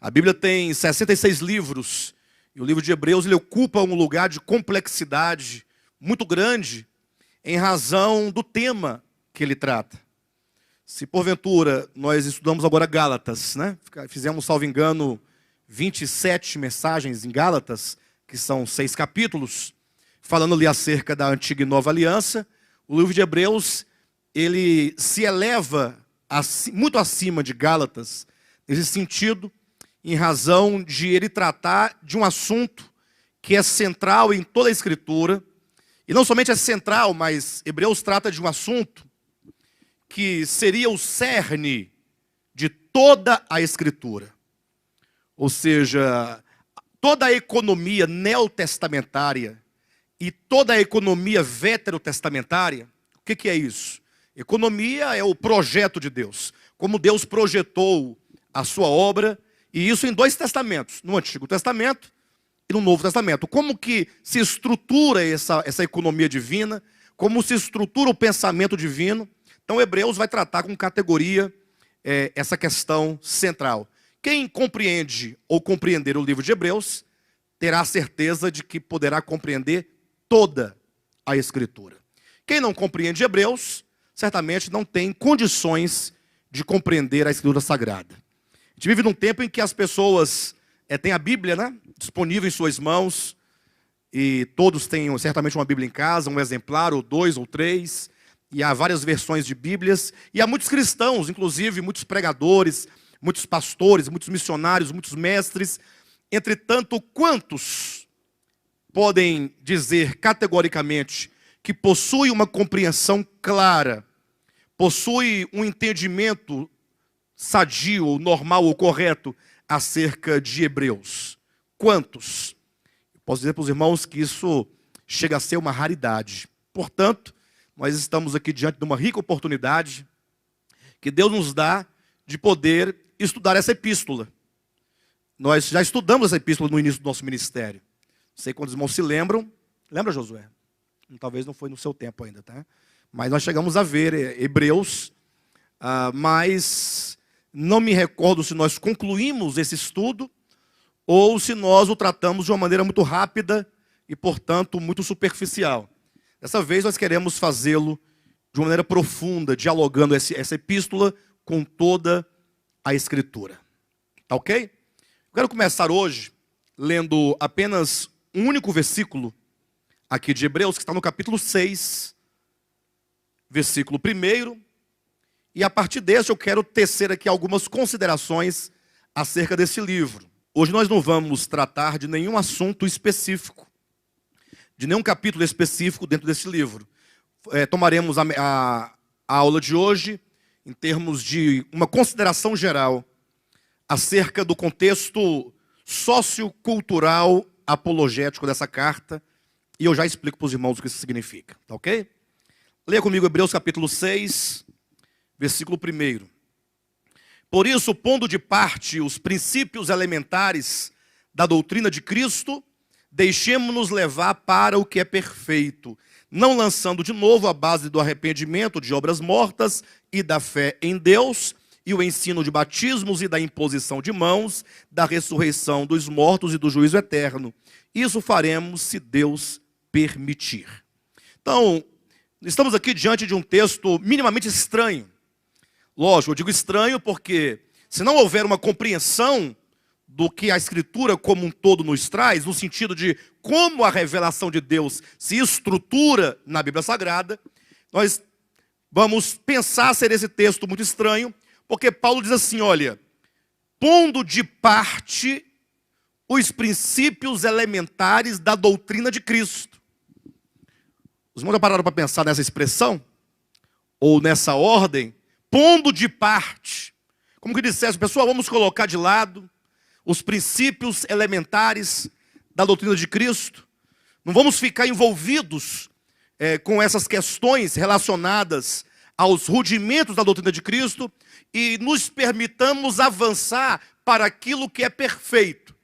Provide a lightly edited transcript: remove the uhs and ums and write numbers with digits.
A Bíblia tem 66 livros, e o livro de Hebreus ele ocupa um lugar de complexidade muito grande em razão do tema que ele trata. Se porventura nós estudamos agora Gálatas, né? Fizemos, salvo engano, 27 mensagens em Gálatas, que são 6 capítulos, falando ali acerca da antiga e nova aliança. O livro de Hebreus, ele se eleva muito acima de Gálatas, nesse sentido, em razão de ele tratar de um assunto que é central em toda a Escritura. E não somente é central, mas Hebreus trata de um assunto que seria o cerne de toda a Escritura. Ou seja, toda a economia neotestamentária e toda a economia veterotestamentária, o que é isso? Economia é o projeto de Deus, como Deus projetou a sua obra, e isso em 2 testamentos, no Antigo Testamento e no Novo Testamento. Como que se estrutura essa economia divina, como se estrutura o pensamento divino. Então Hebreus vai tratar com categoria essa questão central. Quem compreende ou compreender o livro de Hebreus, terá certeza de que poderá compreender toda a Escritura. Quem não compreende Hebreus, certamente não tem condições de compreender a Escritura Sagrada. A gente vive num tempo em que as pessoas têm a Bíblia, né, disponível em suas mãos, e todos têm certamente uma Bíblia em casa, um exemplar, ou 2 ou 3, e há várias versões de Bíblias, e há muitos cristãos, inclusive muitos pregadores, muitos pastores, muitos missionários, muitos mestres. Entretanto, quantos podem dizer categoricamente que possui uma compreensão clara, possui um entendimento sadio, ou normal ou correto acerca de Hebreus? Quantos? Eu posso dizer para os irmãos que isso chega a ser uma raridade. Portanto, nós estamos aqui diante de uma rica oportunidade que Deus nos dá de poder estudar essa epístola. Nós já estudamos essa epístola no início do nosso ministério. Não sei quantos irmãos se lembram. Lembra, Josué? Talvez não foi no seu tempo ainda, tá? Mas nós chegamos a ver Hebreus, mas não me recordo se nós concluímos esse estudo ou se nós o tratamos de uma maneira muito rápida e, portanto, muito superficial. Dessa vez nós queremos fazê-lo de uma maneira profunda, dialogando essa epístola com toda a Escritura. Tá ok? Eu quero começar hoje lendo apenas um único versículo aqui de Hebreus, que está no capítulo 6, versículo 1. E a partir desse eu quero tecer aqui algumas considerações acerca desse livro. Hoje nós não vamos tratar de nenhum assunto específico, de nenhum capítulo específico dentro desse livro. Tomaremos a aula de hoje em termos de uma consideração geral acerca do contexto sociocultural apologético dessa carta, e eu já explico para os irmãos o que isso significa, tá ok? Leia comigo Hebreus capítulo 6, versículo 1. Por isso, pondo de parte os princípios elementares da doutrina de Cristo, deixemo-nos levar para o que é perfeito, não lançando de novo a base do arrependimento de obras mortas e da fé em Deus, e o ensino de batismos e da imposição de mãos, da ressurreição dos mortos e do juízo eterno. Isso faremos se Deus permitir. Então, estamos aqui diante de um texto minimamente estranho. Lógico, eu digo estranho porque se não houver uma compreensão do que a Escritura como um todo nos traz, no sentido de como a revelação de Deus se estrutura na Bíblia Sagrada, nós vamos pensar ser esse texto muito estranho, porque Paulo diz assim, olha, pondo de parte os princípios elementares da doutrina de Cristo. Os irmãos já pararam para pensar nessa expressão? Ou nessa ordem? Pondo de parte. Como que dissesse, pessoal, vamos colocar de lado os princípios elementares da doutrina de Cristo. Não vamos ficar envolvidos com essas questões relacionadas aos rudimentos da doutrina de Cristo e nos permitamos avançar para aquilo que é perfeito.